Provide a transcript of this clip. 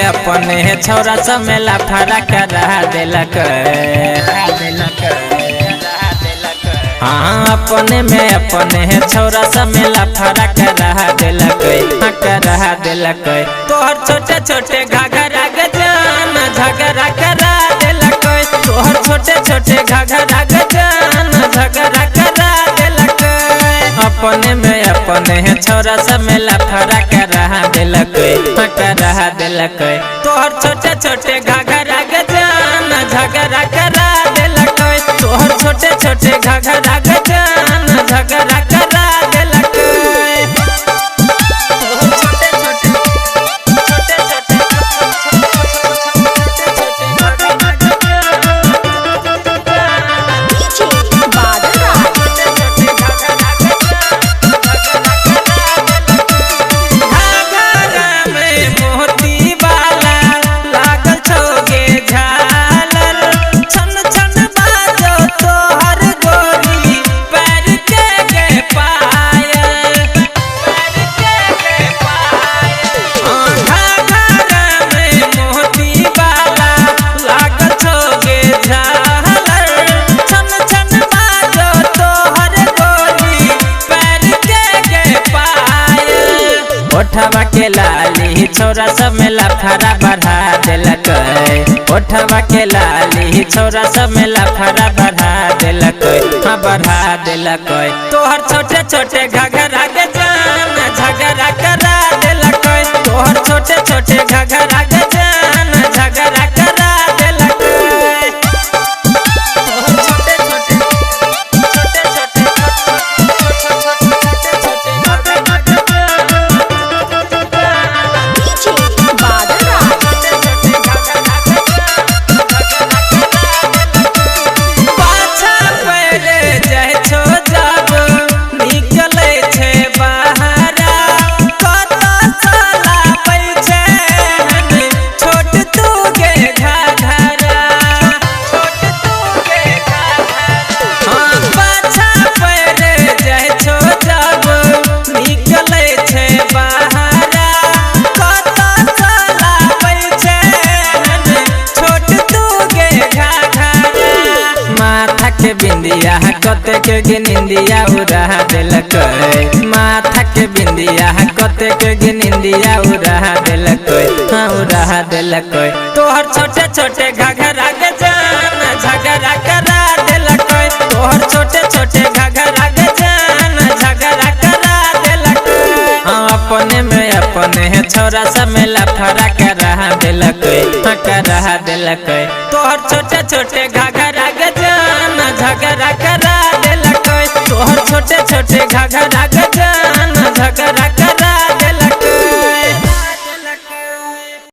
अपने छौरा समेला फरा करा दिलक। हाँ अपने में अपने छौरा समेला फरा करा दिलक। तोहर छोटे छोटे घाघरा गजान झगड़ा करा दिलक। तोहर छोटे छोटे घाघरा गजान झगड़ा करा दिलक। अपने में अपने छौरा समेला फरा करा दिलक। तोहर छोटे छोटे घाघरा गजान झगड़ा करा दिलक। तोहर छोटे छोटे घाघरा गजान झगड़ा करा दिलक। ओठवा के लाली छौरा समेला फरा बढ़ा दिलक। ओठवा के लाली छौरा समेला फरा बढ़ा दिलक। हाँ बढ़ा दिलक। तोहर छोटे छोटे घाघरा गजान झगड़ा करा दिलक। तोहर छोटे छोटे घाघरा गजान झगड़ा करा दिलक। बिंदिया कते के गिनिंदिया उड़ा दिलक। माथा के बिंदिया कते के गिनिंदिया उड़ा दिलक। हाँ उड़ा दिलक। तोहर छोटे छोटे घाघरा गजान झगड़ा करा दिलक। तोहर छोटे छोटे घाघरा गजान झगड़ा करा दिलक। हाँ अपने में अपने छौरा समेला फरा करा दिलक। हाँ करा दिलक। तोहर छोटे छोटे घाघरा गजान झगड़ा करा दिलक। तोहर छोटे छोटे घाघरा